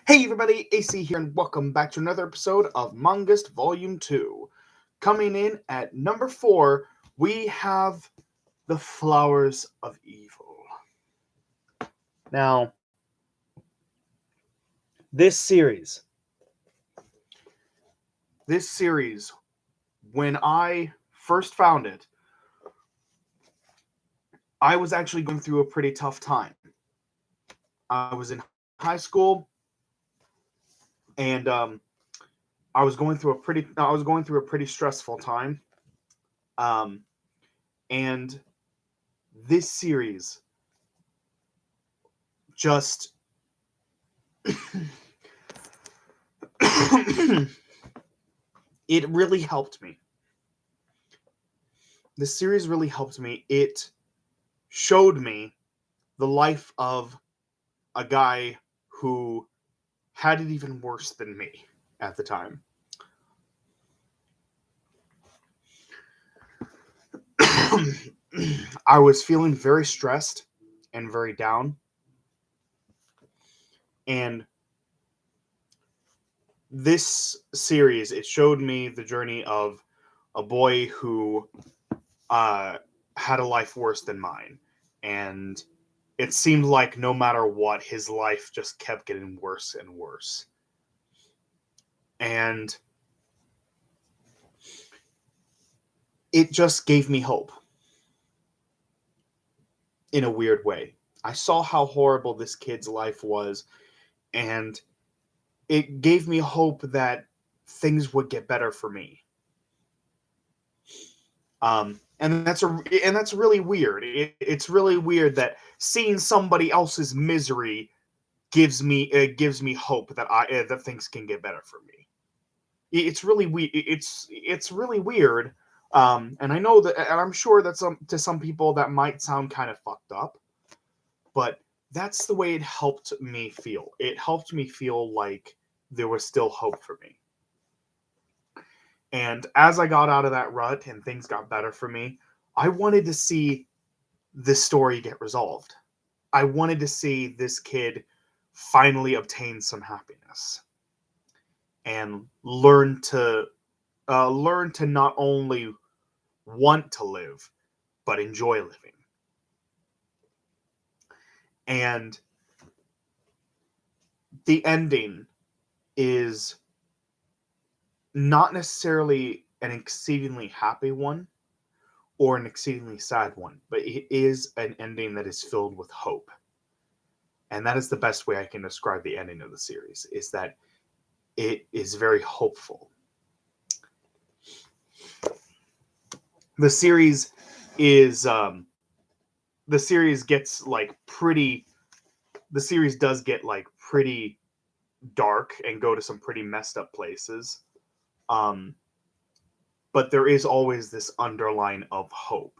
Hey everybody, AC here, and welcome back to another episode of Mang-Gust Volume 2. Coming in at number 4, we have The Flowers of Evil. Now, this series, when I first found it, I was actually going through a pretty tough time. I was in high school, and I was going through a pretty stressful time. Um, and this series just it really helped me. The series really helped me. It showed me the life of a guy who had it even worse than me at the time. I was feeling very stressed and very down. And this series, it showed me the journey of a boy who had a life worse than mine. And it seemed like no matter what, his life just kept getting worse and worse. And it just gave me hope in a weird way. I saw how horrible this kid's life was, and it gave me hope that things would get better for me. And that's really weird. It's really weird that seeing somebody else's misery gives me hope that that things can get better for me. It's really it's really weird. And I know that, and I'm sure that some people that might sound kind of fucked up, but that's the way it helped me feel. It helped me feel like there was still hope for me. And as I got out of that rut and things got better for me, I wanted to see this story get resolved. I wanted to see this kid finally obtain some happiness and learn to not only want to live but enjoy living. And the ending is not necessarily an exceedingly happy one or an exceedingly sad one, but it is an ending that is filled with hope. And that is the best way I can describe the ending of the series, is that it is very hopeful. The series is the series gets like pretty the series does get like pretty dark and go to some pretty messed up places. Um but there is always this underline of hope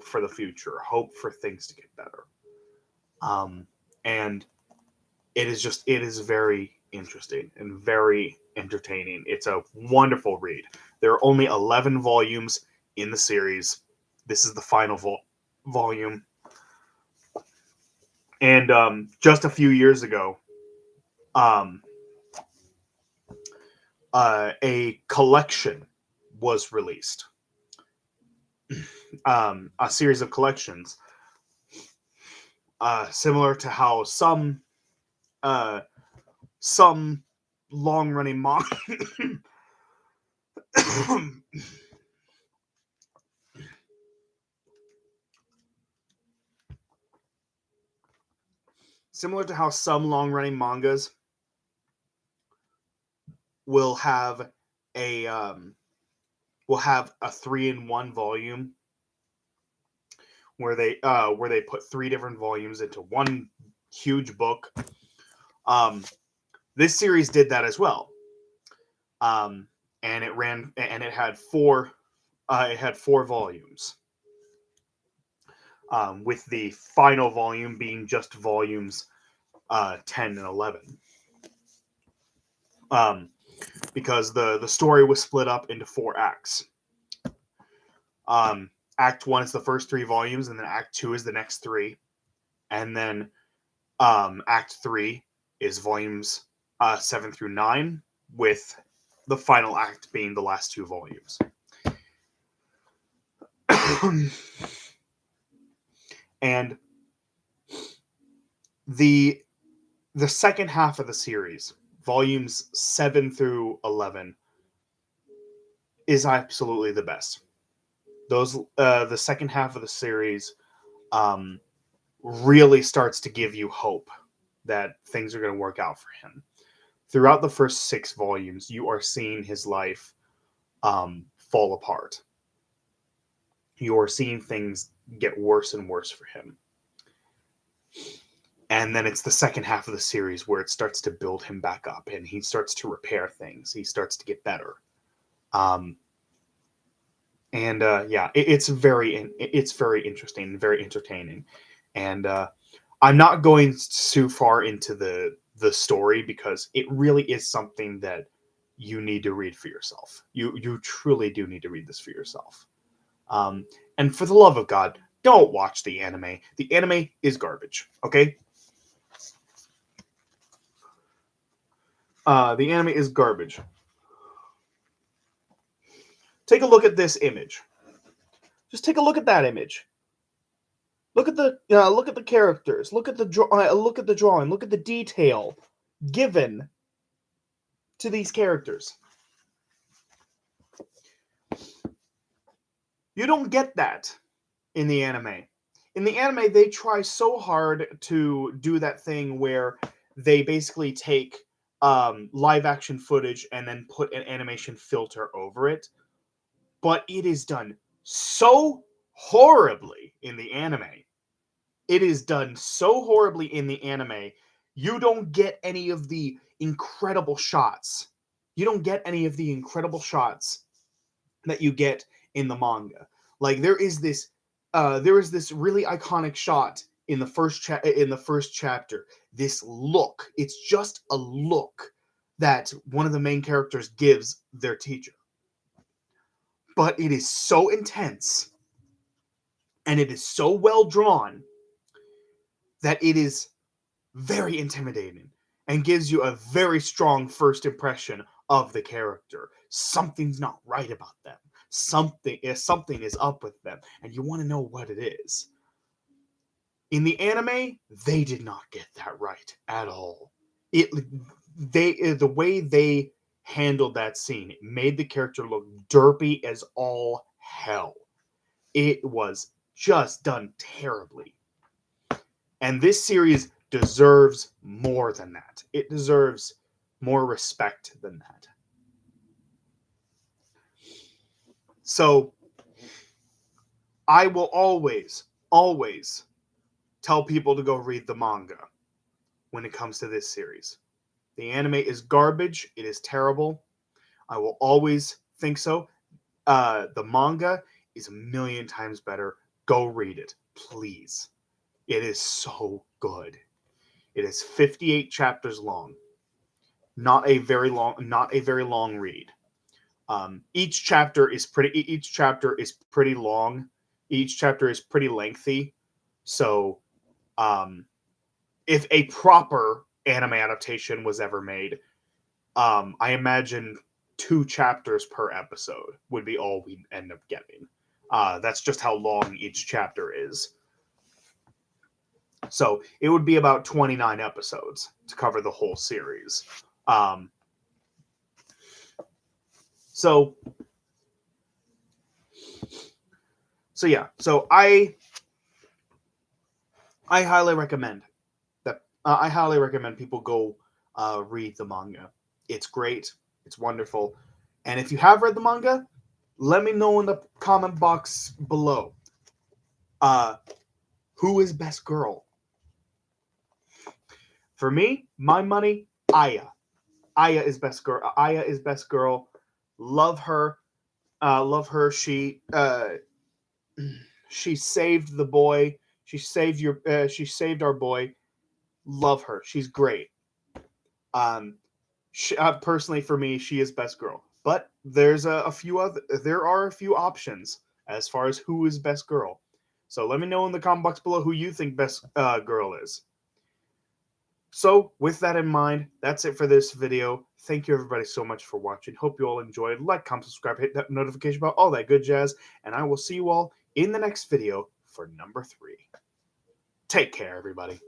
for the future, hope for things to get better. And it is very interesting and very entertaining. It's a wonderful read. There are only 11 volumes in the series. This is the final volume. And just a few years ago, um, a collection was released. A series of collections, similar to how uh, some long running manga. Similar to how some long running mangas will have a will have a 3-in-1 volume where they put three different volumes into one huge book. Um, this series did that as well, um, and it had four volumes, with the final volume being just volumes 10 and 11. Um, because the story was split up into 4 acts. Act 1 is the first 3 volumes, and then Act 2 is the next 3, and then Act 3 is volumes 7 through 9, with the final act being the last 2 volumes. And the second half of the series, volumes 7 through 11, is absolutely the best. The second half of the series really starts to give you hope that things are going to work out for him. Throughout the first 6 volumes, you are seeing his life fall apart. You are seeing things get worse and worse for him. And then it's the second half of the series where it starts to build him back up, and he starts to repair things. He starts to get better. It's very interesting and very entertaining. And I'm not going too far into the story because it really is something that you need to read for yourself. You truly do need to read this for yourself. And for the love of God, don't watch the anime. The anime is garbage. Okay. The anime is garbage. Take a look at this image. Just take a look at that image. Look at the characters. Look at the drawing. Look at the detail given to these characters. You don't get that in the anime. In the anime, they try so hard to do that thing where they basically take live action footage and then put an animation filter over it. But it is done so horribly in the anime. It is done so horribly in the anime. You don't get any of the incredible shots. You don't get any of the incredible shots that you get in the manga. Like there is this really iconic shot in the first chapter. This look, it's just a look that one of the main characters gives their teacher. But it is so intense and it is so well drawn that it is very intimidating and gives you a very strong first impression of the character. Something's not right about them. Something is up with them, and you want to know what it is. In the anime, they did not get that right at all. The way they handled that scene, it made the character look derpy as all hell. It was just done terribly. And this series deserves more than that. It deserves more respect than that. So I will always tell people to go read the manga when it comes to this series. The anime is garbage. It is terrible. I will always think so. The manga is a million times better. Go read it, please. It is so good. It is 58 chapters long. Not a very long read. Each chapter is pretty long. Each chapter is pretty lengthy. So, if a proper anime adaptation was ever made, I imagine 2 chapters per episode would be all we end up getting. That's just how long each chapter is. So it would be about 29 episodes to cover the whole series. So yeah. So I highly recommend that. I highly recommend people go read the manga. It's great. It's wonderful. And if you have read the manga, let me know in the comment box below. Who is best girl? For me, my money, Aya. Aya is best girl. Aya is best girl. Love her. Love her. She saved the boy. She saved our boy. Love her. She's great. Personally, for me, she is best girl. But there are a few options as far as who is best girl. So let me know in the comment box below who you think best girl is. So, with that in mind, that's it for this video. Thank you everybody so much for watching. Hope you all enjoyed. Like, comment, subscribe, hit that notification bell, all that good jazz. And I will see you all in the next video for number 3. Take care, everybody.